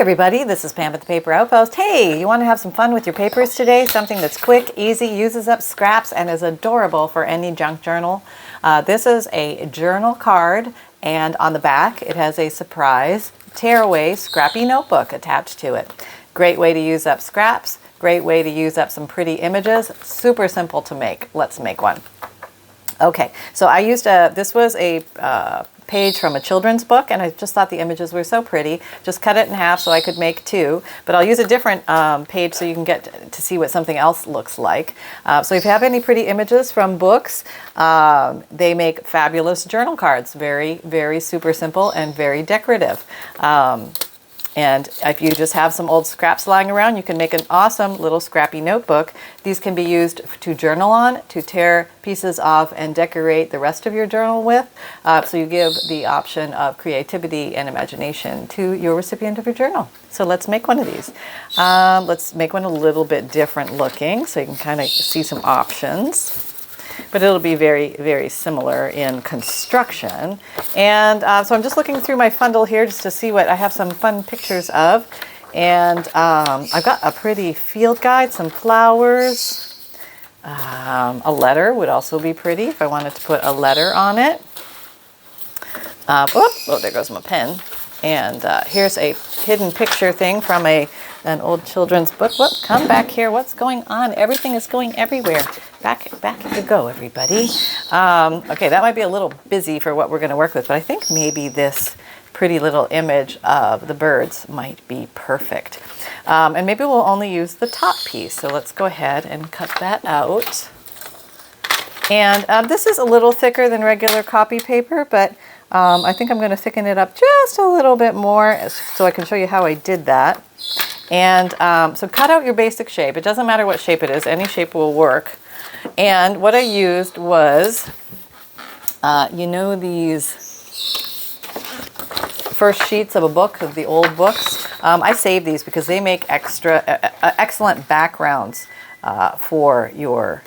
everybody, this is Pam at the Paper Outpost. Hey, you want to have some fun with your papers today? Something that's quick, easy, uses up scraps, and is adorable for any junk journal. This is a journal card, and on the back it has a surprise tearaway scrappy notebook attached to it. Great way to use up scraps, great way to use up some pretty images, super simple to make. Let's make one. Okay, so I used this was a page from a children's book, and I just thought the images were so pretty. Just cut it in half so I could make two, but I'll use a different page so you can get to see what something else looks like. So if you have any pretty images from books, they make fabulous journal cards. Very, very super simple and very decorative. And if you just have some old scraps lying around, you can make an awesome little scrappy notebook. These can be used to journal on, to tear pieces off and decorate the rest of your journal with. So you give the option of creativity and imagination to your recipient of your journal. So let's make one of these. Let's make one a little bit different looking so you can kind of see some options. But it'll be very, very similar in construction. And so I'm just looking through my FUNDLE here just to see what I have some fun pictures of. And I've got a pretty field guide, some flowers. A letter would also be pretty if I wanted to put a letter on it. Oh, there goes my pen. And here's a hidden picture thing from an old children's book. Whoop, come back here. What's going on? Everything is going everywhere. Back you go, everybody. Okay, that might be a little busy for what we're going to work with, but I think maybe this pretty little image of the birds might be perfect. And maybe we'll only use the top piece. So let's go ahead and cut that out. And this is a little thicker than regular copy paper, but I think I'm going to thicken it up just a little bit more so I can show you how I did that. And so cut out your basic shape. It doesn't matter what shape it is. Any shape will work. And what I used was, you know, these first sheets of a book, of the old books. I save these because they make excellent backgrounds for your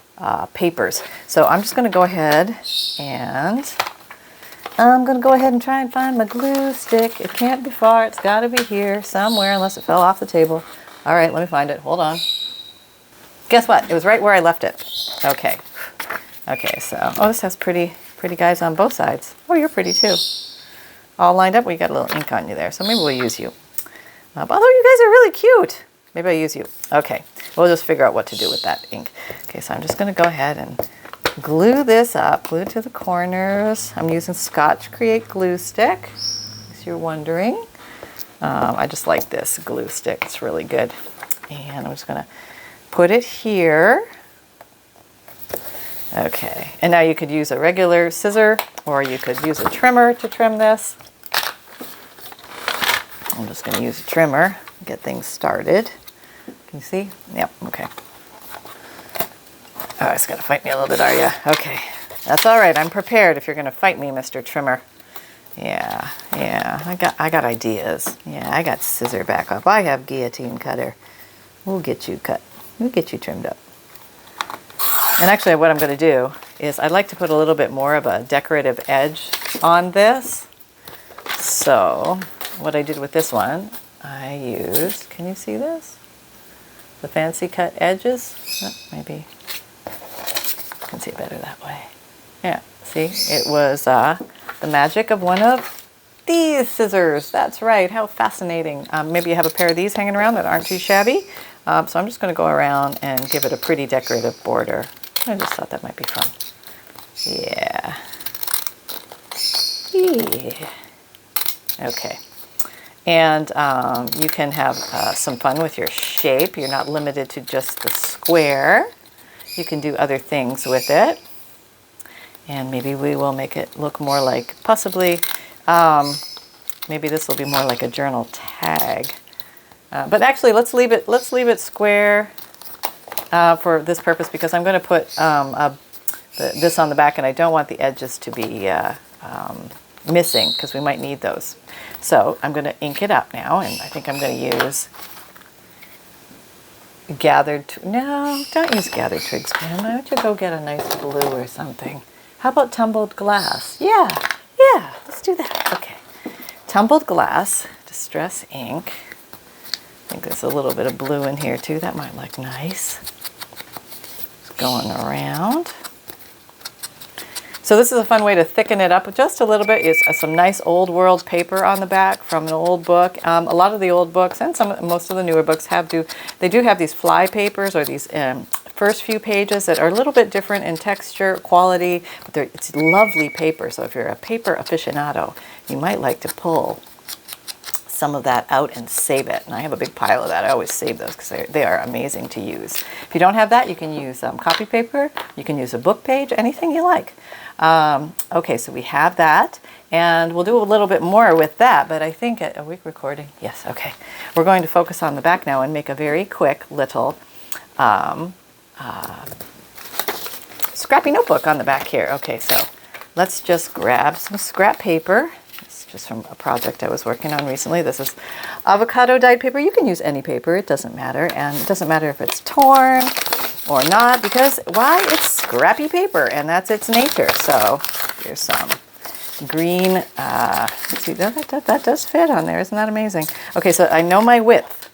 papers. So I'm just going to go ahead and try and find my glue stick. It can't be far. It's got to be here somewhere unless it fell off the table. All right, let me find it. Hold on. Guess what? It was right where I left it. Okay. Okay, so, oh, this has pretty guys on both sides. Oh, you're pretty too. All lined up. We got a little ink on you there, so maybe we'll use you. Although you guys are really cute. Maybe I'll use you. Okay, we'll just figure out what to do with that ink. Okay, so I'm just going to go ahead and glue this up, glue it to the corners. I'm using Scotch Create glue stick, in case you're wondering. I just like this glue stick. It's really good. And I'm just going to put it here. Okay, and now you could use a regular scissor or you could use a trimmer to trim this. I'm just going to use a trimmer to get things started. Can you see? Yep, okay. Oh, it's going to fight me a little bit, are you? Okay, that's all right. I'm prepared if you're going to fight me, Mr. Trimmer. Yeah, I got ideas. Yeah, I got scissor back up. I have guillotine cutter. We'll get you cut. We'll get you trimmed up. And actually what I'm going to do is I'd like to put a little bit more of a decorative edge on this. So what I did with this one, I used, can you see this? The fancy cut edges. Oh, maybe you can see it better that way. Yeah, see, it was the magic of one of these scissors. That's right, how fascinating. Maybe you have a pair of these hanging around that aren't too shabby. So I'm just going to go around and give it a pretty decorative border. I just thought that might be fun. Yeah. Okay. And you can have some fun with your shape. You're not limited to just the square. You can do other things with it. And maybe we will make it look more like, possibly, maybe this will be more like a journal tag. But actually, let's leave it square for this purpose because I'm going to put this on the back, and I don't want the edges to be missing because we might need those. So I'm going to ink it up now, and I think I'm going to use no, don't use gathered twigs, Pam. Why don't you go get a nice blue or something? How about tumbled glass? Yeah, let's do that. Okay. Tumbled glass, distress ink. think there's a little bit of blue in here too. That might look nice. Just going around. So this is a fun way to thicken it up just a little bit. Is some nice old world paper on the back from an old book. A lot of the old books and most of the newer books they do have these fly papers or these first few pages that are a little bit different in texture, quality, but it's lovely paper. So if you're a paper aficionado, you might like to pull some of that out and save it. And I have a big pile of that. I always save those because they are amazing to use. If you don't have that, you can use copy paper. You can use a book page, anything you like. Okay, so we have that, and we'll do a little bit more with that, but I think, are we recording? Yes, okay. We're going to focus on the back now and make a very quick little scrappy notebook on the back here. Okay, so let's just grab some scrap paper. It's just from a project I was working on recently. This is avocado dyed paper. You can use any paper, it doesn't matter, and it doesn't matter if it's torn or not, because why? It's scrappy paper, and that's its nature. So here's some green. Let's see, that does fit on there. Isn't that amazing? Okay, so I know my width,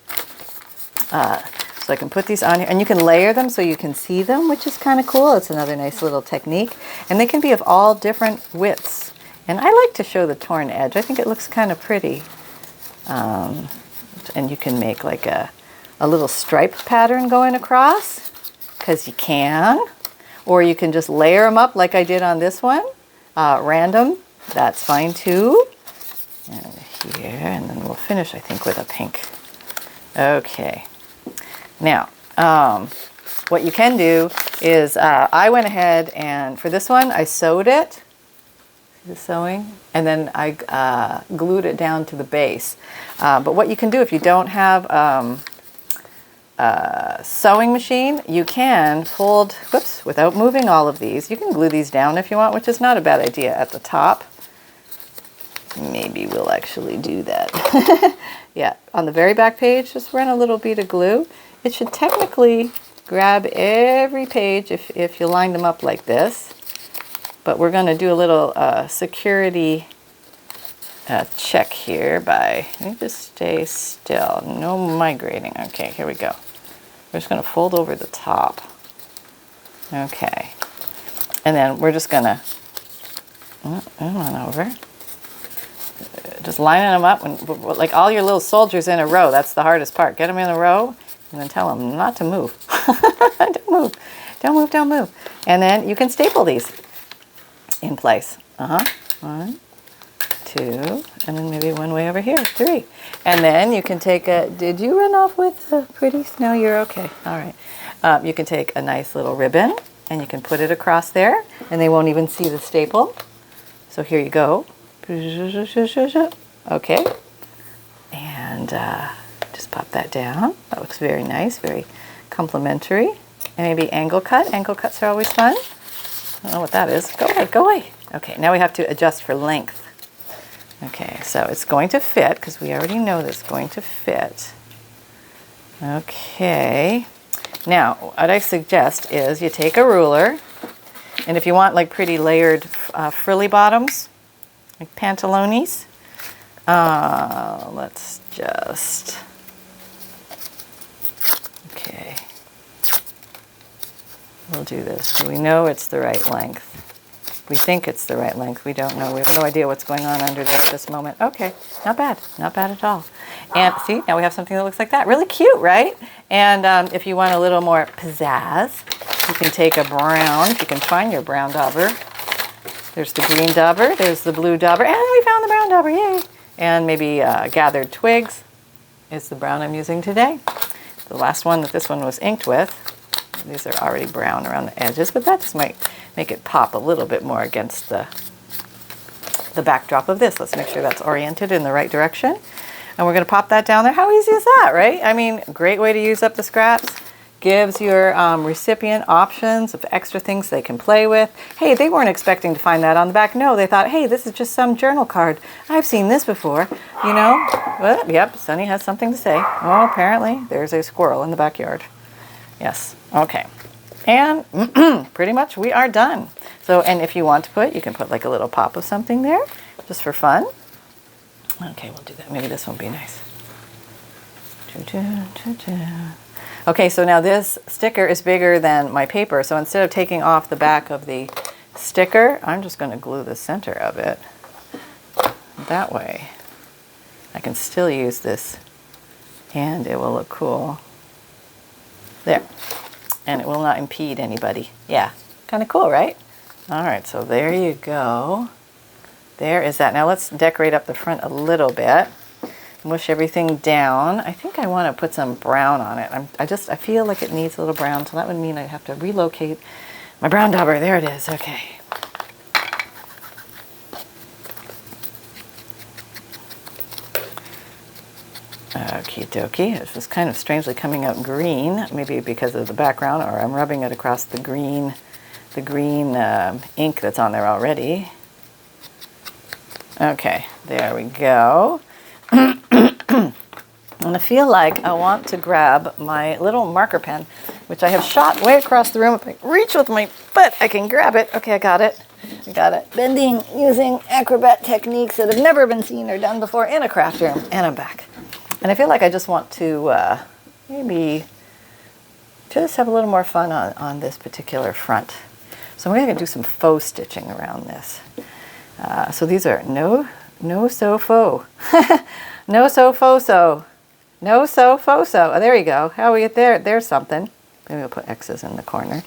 so I can put these on here, and you can layer them so you can see them, which is kind of cool. It's another nice little technique, and they can be of all different widths. And I like to show the torn edge. I think it looks kind of pretty, and you can make like a little stripe pattern going across, because you can, or you can just layer them up like I did on this one, random, that's fine too, and here, and then we'll finish I think with a pink. Okay, now what you can do is I went ahead and for this one I sewed it, the sewing, and then I glued it down to the base, but what you can do if you don't have sewing machine, you can fold, whoops, without moving all of these. You can glue these down if you want, which is not a bad idea at the top. Maybe we'll actually do that. Yeah, on the very back page, just run a little bead of glue. It should technically grab every page if you line them up like this. But we're going to do a little security check here by, let me just stay still, no migrating. Okay, here we go. We're just going to fold over the top. Okay. And then we're just going to, on over. Just lining them up, and, like all your little soldiers in a row. That's the hardest part. Get them in a row, and then tell them not to move. Don't move. Don't move, don't move. And then you can staple these in place. 1, 2, and then maybe one way over here, 3. And then you can take a, did you run off with a pretty, no, you're okay, all right. You can take a nice little ribbon and you can put it across there and they won't even see the staple. So here you go. Okay, and just pop that down. That looks very nice, very complimentary. And maybe angle cut. Angle cuts are always fun. I don't know what that is. Go away, go away. Okay, now we have to adjust for length. Okay, so it's going to fit, because we already know that it's going to fit. Okay, now what I suggest is you take a ruler, and if you want like pretty layered frilly bottoms, like pantalones, let's just, okay, we'll do this so we know it's the right length. We think it's the right length. We don't know. We have no idea what's going on under there at this moment. Okay, not bad. Not bad at all. And see, now we have something that looks like that. Really cute, right? And if you want a little more pizzazz, you can take a brown, if you can find your brown dauber. There's the green dauber, there's the blue dauber, and we found the brown dauber, yay! And maybe gathered twigs is the brown I'm using today. The last one that this one was inked with. These are already brown around the edges, but that just might make it pop a little bit more against the backdrop of this. Let's make sure that's oriented in the right direction. And we're going to pop that down there. How easy is that, right? I mean, great way to use up the scraps. Gives your recipient options of extra things they can play with. Hey, they weren't expecting to find that on the back. No, they thought, hey, this is just some journal card. I've seen this before, you know. Well, yep, Sunny has something to say. Oh, apparently there's a squirrel in the backyard. Yes, okay. And pretty much we are done. So, and if you want to put, you can put like a little pop of something there, just for fun. Okay, we'll do that. Maybe this one will be nice. Okay, so now this sticker is bigger than my paper, so instead of taking off the back of the sticker, I'm just going to glue the center of it. That way I can still use this and it will look cool. There. And it will not impede anybody. Yeah, kind of cool, right? All right, so there you go. There is that. Now let's decorate up the front a little bit. Mush everything down. I think I want to put some brown on it. I feel like it needs a little brown, so that would mean I'd have to relocate my brown dauber. There it is. Okay. Okie dokie. It's just kind of strangely coming out green, maybe because of the background, or I'm rubbing it across the green ink that's on there already. Okay, there we go. And I feel like I want to grab my little marker pen, which I have shot way across the room. If I reach with my butt, I can grab it. Okay, I got it. I got it. Bending using acrobat techniques that have never been seen or done before in a craft room. And I'm back. And I feel like I just want to maybe just have a little more fun on this particular front. So I'm going to do some faux stitching around this. So these are no so faux. No so faux so. No so faux so. Oh, there you go. How we get there? There's something. Maybe we'll put X's in the corner.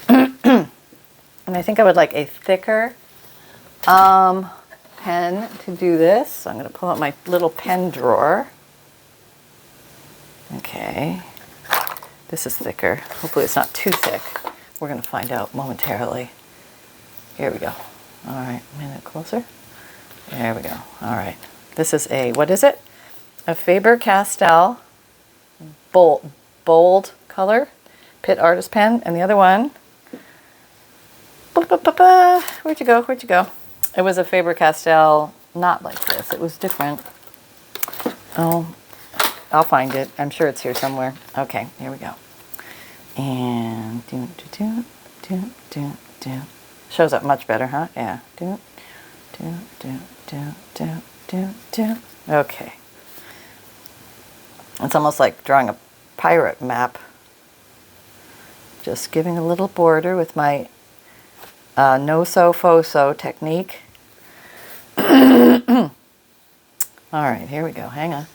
And I think I would like a thicker pen to do this. So I'm going to pull out my little pen drawer. Okay. This is thicker. Hopefully it's not too thick. We're going to find out momentarily. Here we go. All right. A minute closer. There we go. All right. This is a, what is it? A Faber-Castell bold color Pitt Artist pen, and the other one, where'd you go? Where'd you go? It was a Faber-Castell, not like this. It was different. Oh, I'll find it. I'm sure it's here somewhere. Okay, here we go. And shows up much better, huh? Yeah. Okay. It's almost like drawing a pirate map. Just giving a little border with my no so faux so technique. All right, here we go. Hang on.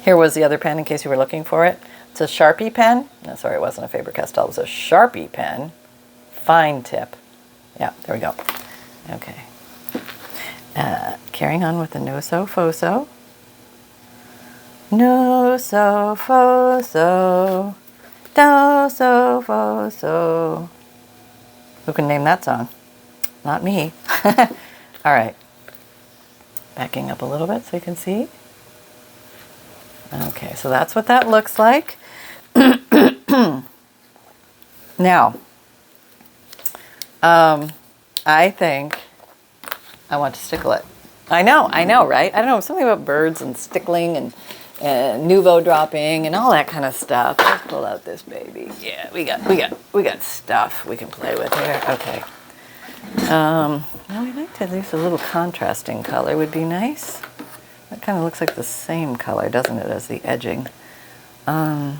Here was the other pen in case you were looking for it. It's a Sharpie pen. No, sorry, it wasn't a Faber-Castell. It was a Sharpie pen. Fine tip. Yeah, there we go. Okay. Carrying on with the no so faux so. No so faux so. No so faux so. Who can name that song? Not me. All right. Backing up a little bit so you can see. Okay, so that's what that looks like. Now, I think I want to stickle it. I know, right? I don't know, something about birds and stickling and nouveau dropping and all that kind of stuff. Let's pull out this baby. Yeah, we got stuff we can play with here. Okay. Now we'd like to use a little contrasting color. Would be nice. That kind of looks like the same color, doesn't it, as the edging? Well,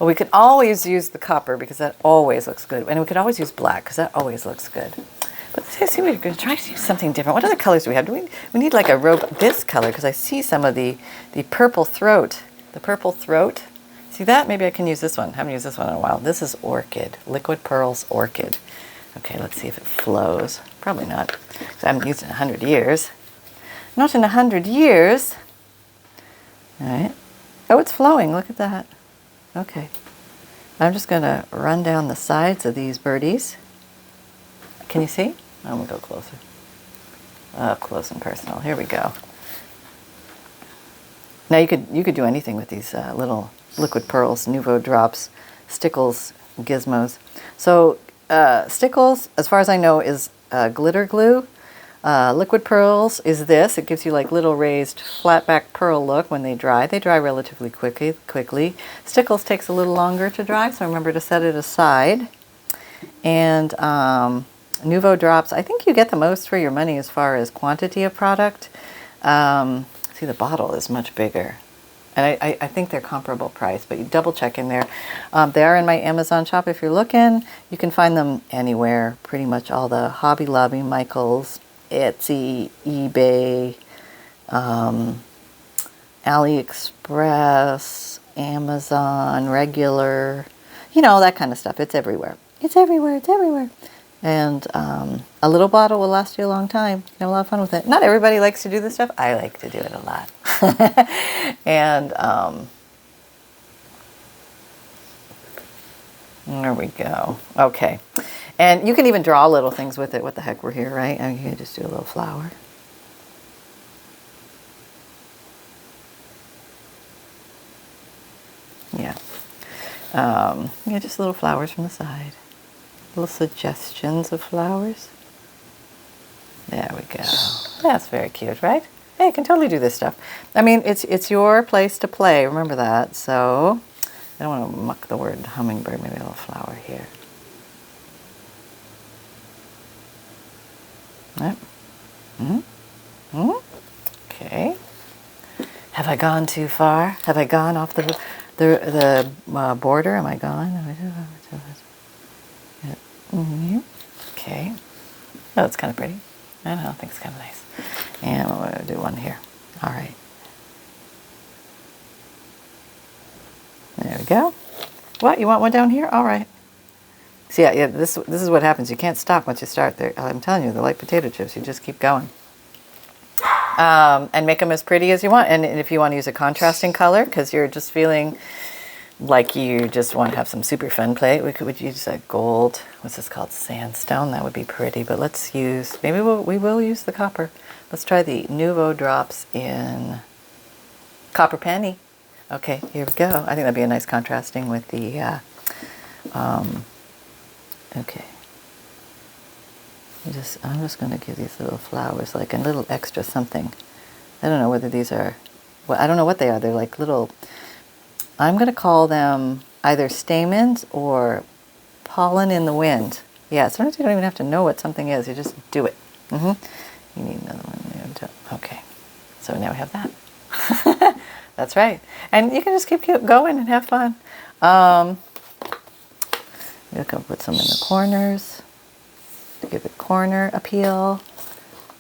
we could always use the copper because that always looks good, and we could always use black because that always looks good. But let's see, we're going to try to do something different. What other colors do we have? We need like a rope, this color, because I see some of the purple throat. The purple throat. See that? Maybe I can use this one. I haven't used this one in a while. This is Orchid. Liquid Pearls Orchid. Okay, let's see if it flows. Probably not, because I haven't used it in 100 years. Not in 100 years. All right. Oh, it's flowing. Look at that. Okay. I'm just going to run down the sides of these birdies. Can you see? I'm going to go closer. Up close and personal. Here we go. Now you could do anything with these little liquid pearls, nouveau drops, stickles, gizmos. So stickles, as far as I know, is glitter glue. Liquid pearls is this. It gives you like little raised flat back pearl look when they dry. They dry relatively quickly. Stickles takes a little longer to dry, so remember to set it aside. And nouveau drops, I think you get the most for your money as far as quantity of product. See, the bottle is much bigger. And I think they're comparable price, but you double check in there. They are in my Amazon shop if you're looking. You can find them anywhere, pretty much all the Hobby Lobby, Michaels, Etsy, eBay, AliExpress, Amazon, regular, you know, that kind of stuff. It's everywhere. It's everywhere. It's everywhere. And a little bottle will last you a long time. You can have a lot of fun with it. Not everybody likes to do this stuff. I like to do it a lot. And there we go. Okay. And you can even draw little things with it. What the heck, we're here, right? I mean, you can just do a little flower. Yeah. Yeah, just little flowers from the side. Little suggestions of flowers. There we go. That's very cute, right? Hey, you can totally do this stuff. I mean, it's your place to play. Remember that. So I don't want to muck the word hummingbird. Maybe a little flower here. Yep. Okay. Have I gone too far? Have I gone off the border? Am I gone? Okay. Oh, it's kind of pretty. I don't know. I think it's kind of nice. And I'm going to do one here. All right. There we go. What? You want one down here? All right. See, yeah, this is what happens. You can't stop once you start. There, I'm telling you, they're like potato chips. You just keep going. And make them as pretty as you want. And if you want to use a contrasting color, because you're just feeling like you just want to have some super fun play, we use a gold, what's this called, sandstone. That would be pretty. But let's use, maybe we will use the copper. Let's try the Nouveau drops in copper penny. Okay, here we go. I think that'd be a nice contrasting with the, okay. I'm just going to give these little flowers like a little extra something. I don't know whether these are, well, I don't know what they are. They're like little, I'm going to call them either stamens or pollen in the wind. Yeah, sometimes you don't even have to know what something is. You just do it. You need another one. Okay, so now we have that. That's right. And you can just keep going and have fun. You can put some in the corners to give it corner appeal.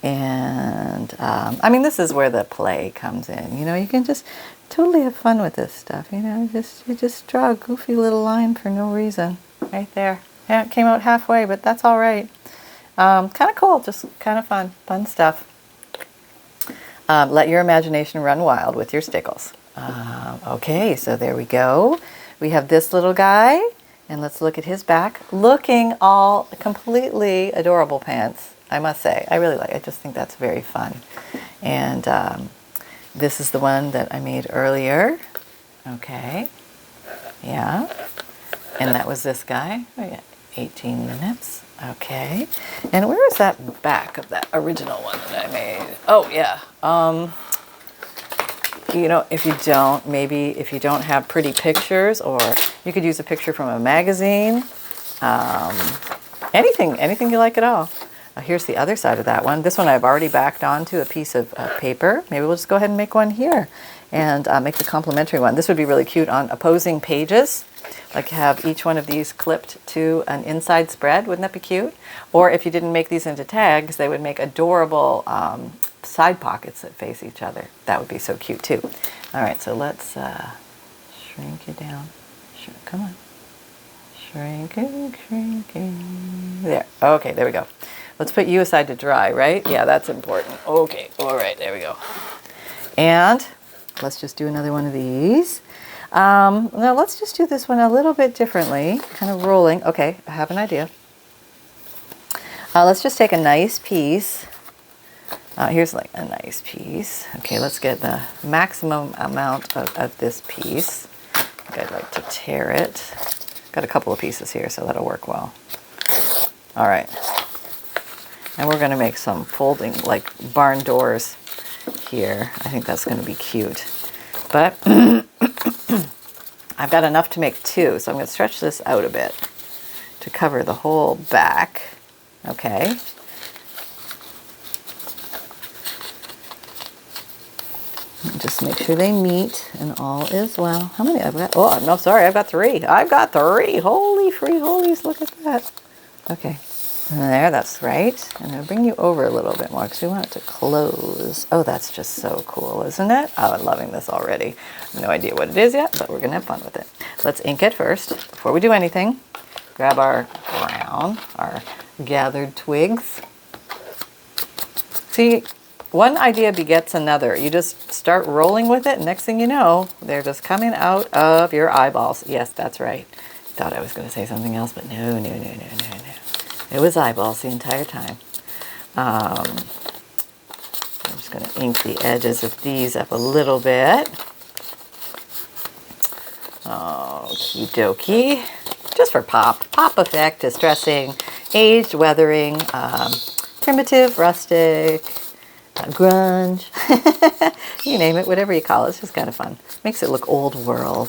And I mean, this is where the play comes in. You know, you can just totally have fun with this stuff. You know, you just draw a goofy little line for no reason. Right there. Yeah, it came out halfway, but that's all right. Kind of cool, just kind of fun stuff. Let your imagination run wild with your stickles. Okay, so there we go. We have this little guy, and let's look at his back. Looking all completely adorable pants, I must say. I really like. I just think that's very fun. And this is the one that I made earlier. Okay, yeah. And that was this guy. Oh, yeah. 18 minutes. Okay. And where is that back of that original one that I made? Oh, yeah. You know, if you don't have pretty pictures, or you could use a picture from a magazine, anything you like at all. Here's the other side of that one. This one I've already backed onto a piece of paper. Maybe we'll just go ahead and make one here and make the complimentary one. This would be really cute on opposing pages. Like have each one of these clipped to an inside spread. Wouldn't that be cute? Or if you didn't make these into tags, they would make adorable side pockets that face each other. That would be so cute too. All right, so let's shrink you down. Come on. Shrinking. There. Okay, there we go. Let's put you aside to dry, right? Yeah, that's important. Okay, all right, there we go. And let's just do another one of these. Now let's just do this one a little bit differently, kind of rolling. Okay, I have an idea. Let's just take a nice piece. Here's like a nice piece. Okay, let's get the maximum amount of this piece. I think I'd like to tear it. Got a couple of pieces here, so that'll work well. All right. And we're going to make some folding, like barn doors here. I think that's going to be cute. But I've got enough to make two, so I'm going to stretch this out a bit to cover the whole back. Okay. Just Make sure they meet and all is well. How many I've got? Oh, no, sorry, I've got 3. I've got 3. Holy free holies, look at that. Okay, there, that's right. And I'll bring you over a little bit more because we want it to close. Oh, that's just so cool, isn't it? Oh, I'm loving this already. No idea what it is yet, but we're gonna have fun with it. Let's ink it first. Before we do anything, grab our brown, our gathered twigs. See, one idea begets another. You just start rolling with it, and next thing you know, they're just coming out of your eyeballs. Yes, that's right. Thought I was going to say something else, but no. It was eyeballs the entire time. I'm just going to ink the edges of these up a little bit. Okie dokie. Just for pop effect, distressing, aged, weathering, primitive, rustic, grunge, you name it, whatever you call it. It's just kind of fun. Makes it look old world.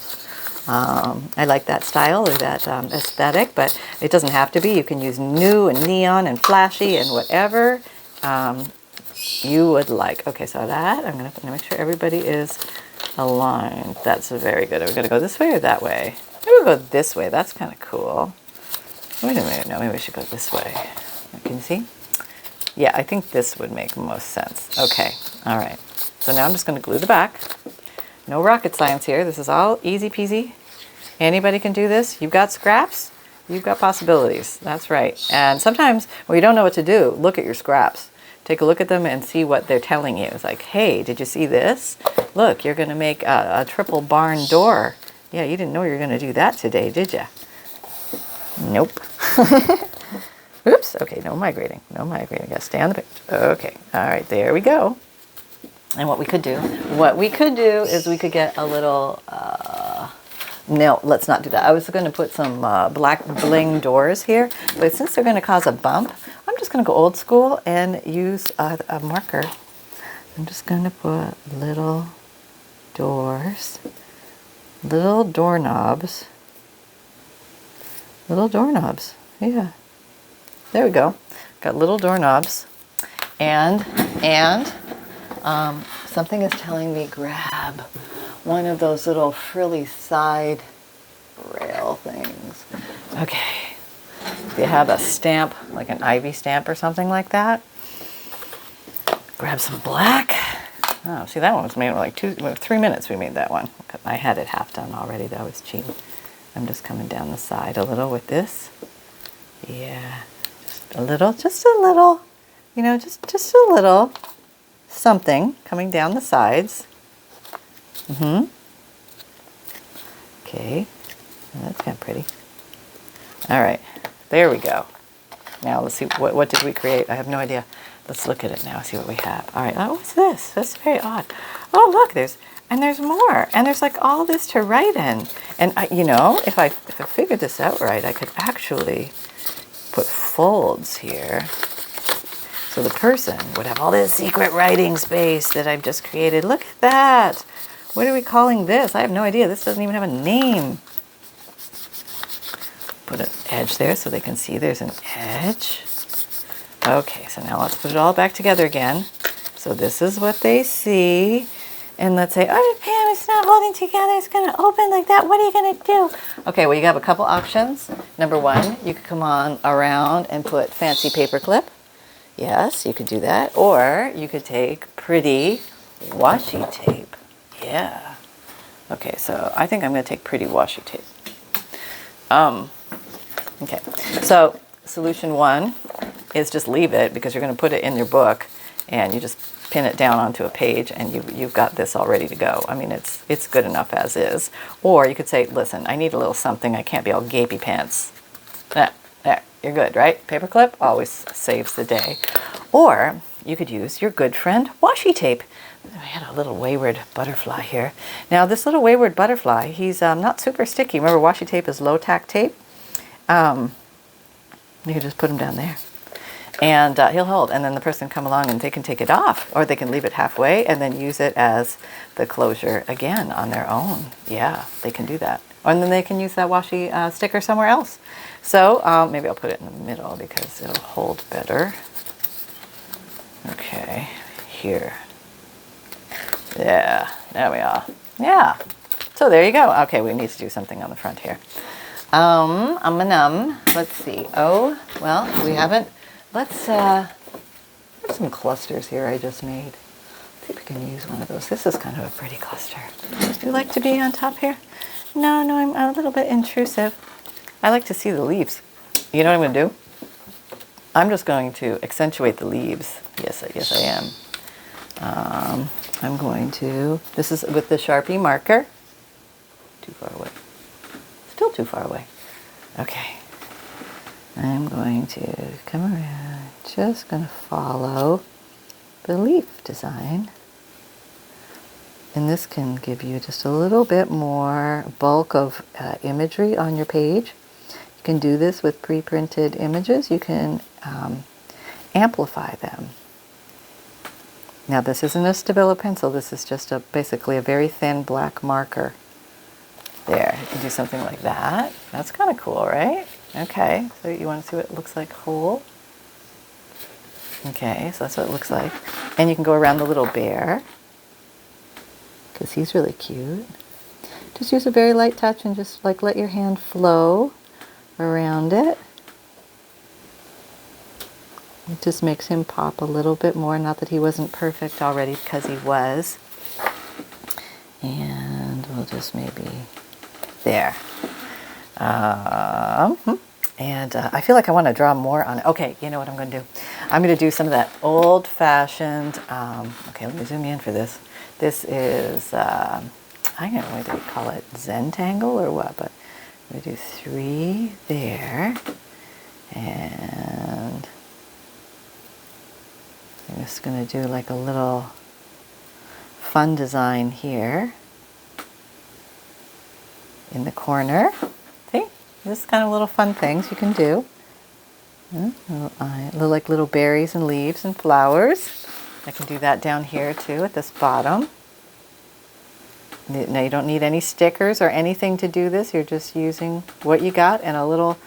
I like that style or that aesthetic, but it doesn't have to be. You can use new and neon and flashy and whatever you would like. Okay, so that, I'm going to make sure everybody is aligned. That's very good. Are we going to go this way or that way? Maybe we'll go this way. That's kind of cool. Wait a minute. No, maybe we should go this way. Can you see? Yeah, I think this would make most sense. Okay, all right. So now I'm just going to glue the back. No rocket science here. This is all easy peasy. Anybody can do this. You've got scraps, you've got possibilities. That's right. And sometimes when you don't know what to do, look at your scraps. Take a look at them and see what they're telling you. It's like, hey, did you see this? Look, you're going to make a triple barn door. Yeah, you didn't know you were going to do that today, did you? Nope. Oops, okay, no migrating. Gotta stay on the page. Okay, all right, there we go. And what we could do is we could get a little, no, let's not do that. I was gonna put some black bling doors here, but since they're gonna cause a bump, I'm just gonna go old school and use a marker. I'm just gonna put little doors, little doorknobs, yeah. There we go. Got little doorknobs. And something is telling me grab one of those little frilly side rail things. Okay. If you have a stamp, like an ivy stamp or something like that, grab some black. Oh, see, that one was made in like 3 minutes we made that one. I had it half done already. That was cheap. I'm just coming down the side a little with this. Yeah. Just a little, you know, just a little something coming down the sides. Okay, well, that's kind of pretty. All right, there we go. Now let's see, what did we create? I have no idea. Let's look at it now, see what we have. All right, oh, what's this? That's very odd. Oh, look, there's more. And there's like all this to write in. And you know, if I figured this out right, I could actually put folds here. So the person would have all this secret writing space that I've just created. Look at that. What are we calling this? I have no idea. This doesn't even have a name. Put an edge there so they can see there's an edge. Okay, so now let's put it all back together again. So this is what they see. And let's say, oh, Pam, it's not holding together. It's going to open like that. What are you going to do? Okay, well, you have a couple options. Number one, you could come on around and put fancy paper clip. Yes, you could do that. Or you could take pretty washi tape. Yeah. Okay, so I think I'm going to take pretty washi tape. Okay, so solution one is just leave it because you're going to put it in your book and you just pin it down onto a page and you've got this all ready to go. I mean, it's good enough as is. Or you could say, listen, I need a little something. I can't be all gapey pants. There, you're good, right? Paperclip always saves the day. Or you could use your good friend washi tape. I had a little wayward butterfly here. Now this little wayward butterfly, he's not super sticky. Remember, washi tape is low tack tape. You can just put him down there. And he'll hold, and then the person come along and they can take it off, or they can leave it halfway and then use it as the closure again on their own. Yeah, they can do that. And then they can use that washi sticker somewhere else. So maybe I'll put it in the middle because it'll hold better. Okay, here. Yeah, There we are. Yeah. So there you go. Okay, we need to do something on the front here. Let's see. Oh, well, we haven't. There's some clusters here I just made. Let's see if we can use one of those. This is kind of a pretty cluster. Do you like to be on top here? No, I'm a little bit intrusive. I like to see the leaves. You know what I'm going to do? I'm just going to accentuate the leaves. Yes, I am. I'm going to, this is with the Sharpie marker. Too far away. Still too far away. Okay. I'm going to come around, just going to follow the leaf design. And this can give you just a little bit more bulk of imagery on your page. You can do this with pre-printed images. You can amplify them. Now this isn't a Stabilo pencil, this is just basically a very thin black marker. There, you can do something like that. That's kind of cool, right? Okay, so you want to see what it looks like whole? Okay, so that's what it looks like. And you can go around the little bear, because he's really cute. Just use a very light touch and just like let your hand flow around it. It just makes him pop a little bit more. Not that he wasn't perfect already, because he was. And we'll just maybe there. And I feel like I want to draw more on it. Okay, you know what I'm going to do? I'm going to do some of that old-fashioned, okay, let me zoom in for this. This is, I don't know, what do we call it? Zentangle or what? But I'm going to do 3 there. And I'm just going to do like a little fun design here in the corner. See? Just kind of little fun things you can do. Like little berries and leaves and flowers. I can do that down here too at this bottom. Now you don't need any stickers or anything to do this. You're just using what you got and a little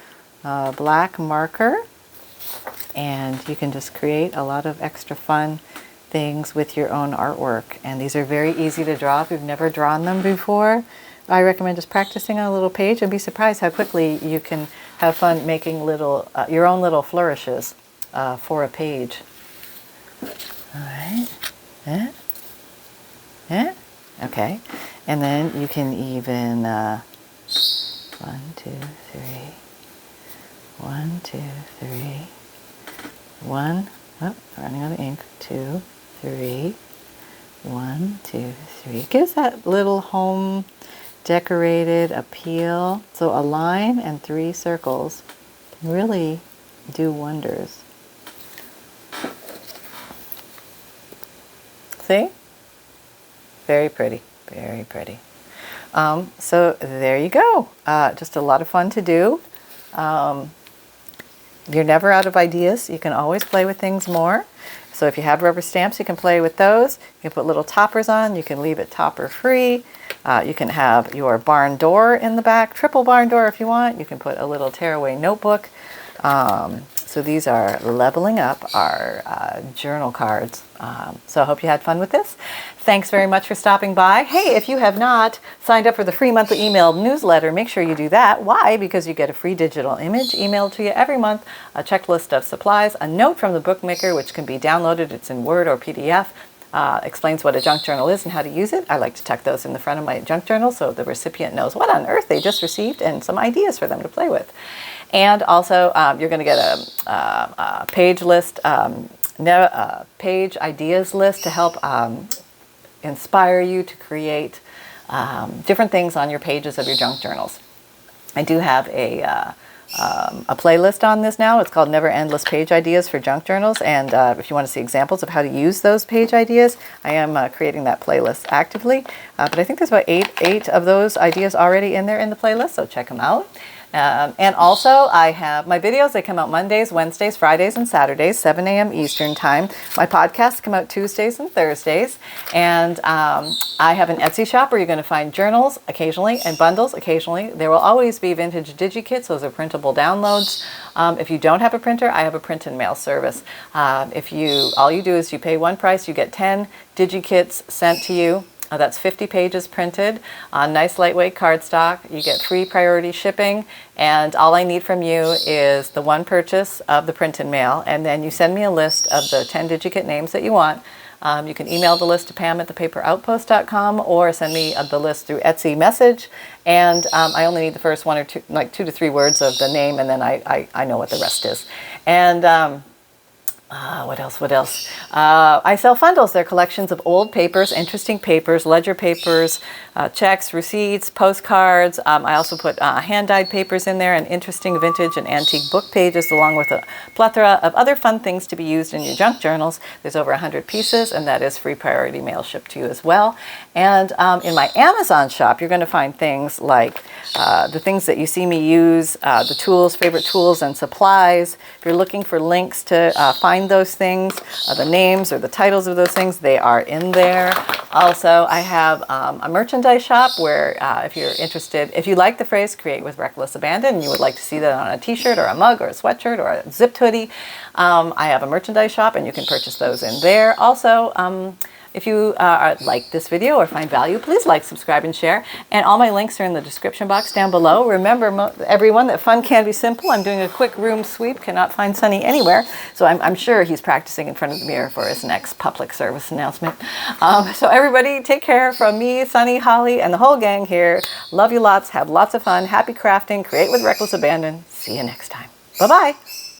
black marker. And you can just create a lot of extra fun things with your own artwork. And these are very easy to draw if you've never drawn them before. I recommend just practicing on a little page and be surprised how quickly you can have fun making little, your own little flourishes for a page. All right. Okay. And then you can even 1, 2, 3. 1, 2, 3. 1, oh, running out of ink, 2, 3, 1, 2, 3. It gives that little home decorated appeal. So a line and 3 circles can really do wonders. See? Very pretty, very pretty. So there you go. Just a lot of fun to do. You're never out of ideas. You can always play with things more. So if you have rubber stamps, you can play with those. You can put little toppers on. You can leave it topper free. You can have your barn door in the back, triple barn door if you want. You can put a little tearaway notebook. So these are leveling up our journal cards. So I hope you had fun with this. Thanks very much for stopping by. Hey, if you have not signed up for the free monthly email newsletter, make sure you do that. Why? Because you get a free digital image emailed to you every month, a checklist of supplies, a note from the bookmaker, which can be downloaded. It's in Word or PDF. Explains what a junk journal is and how to use it. I like to tuck those in the front of my junk journal so the recipient knows what on earth they just received and some ideas for them to play with. And also, you're going to get a page list, page ideas list to help inspire you to create different things on your pages of your junk journals. I do have a playlist on this now. It's called Never Endless Page Ideas for Junk Journals. And if you want to see examples of how to use those page ideas, I am creating that playlist actively. But I think there's about eight of those ideas already in there in the playlist, so check them out. And also, I have my videos. They come out Mondays, Wednesdays, Fridays, and Saturdays, 7 a.m. Eastern Time. My podcasts come out Tuesdays and Thursdays. And I have an Etsy shop where you're going to find journals occasionally and bundles occasionally. There will always be vintage DigiKits. Those are printable downloads. If you don't have a printer, I have a print and mail service. All you do is you pay one price, you get 10 DigiKits sent to you. That's 50 pages printed on nice lightweight cardstock. You get free priority shipping, and all I need from you is the one purchase of the print and mail, and then you send me a list of the 10 digit names that you want. You can email the list to Pam@thepaperoutpost.com or send me the list through Etsy message, and I only need the first one or two, like 2 to 3 words of the name, and then I know what the rest is. And what else? I sell FUNDLEs. They're collections of old papers, interesting papers, ledger papers, checks, receipts, postcards. I also put hand-dyed papers in there and interesting vintage and antique book pages, along with a plethora of other fun things to be used in your junk journals. There's over 100 pieces, and that is free priority mail shipped to you as well. And in my Amazon shop, you're going to find things like the things that you see me use, the tools, favorite tools and supplies. If you're looking for links to find those things, the names or the titles of those things, they are in there. Also, I have a merchandise shop where if you're interested, if you like the phrase create with reckless abandon and you would like to see that on a t-shirt or a mug or a sweatshirt or a zipped hoodie, I have a merchandise shop and you can purchase those in there. Also, if you like this video or find value, please like, subscribe, and share. And all my links are in the description box down below. Remember, everyone, that fun can be simple. I'm doing a quick room sweep. Cannot find Sunny anywhere. So I'm sure he's practicing in front of the mirror for his next public service announcement. So everybody, take care from me, Sunny, Holly, and the whole gang here. Love you lots. Have lots of fun. Happy crafting. Create with reckless abandon. See you next time. Bye-bye.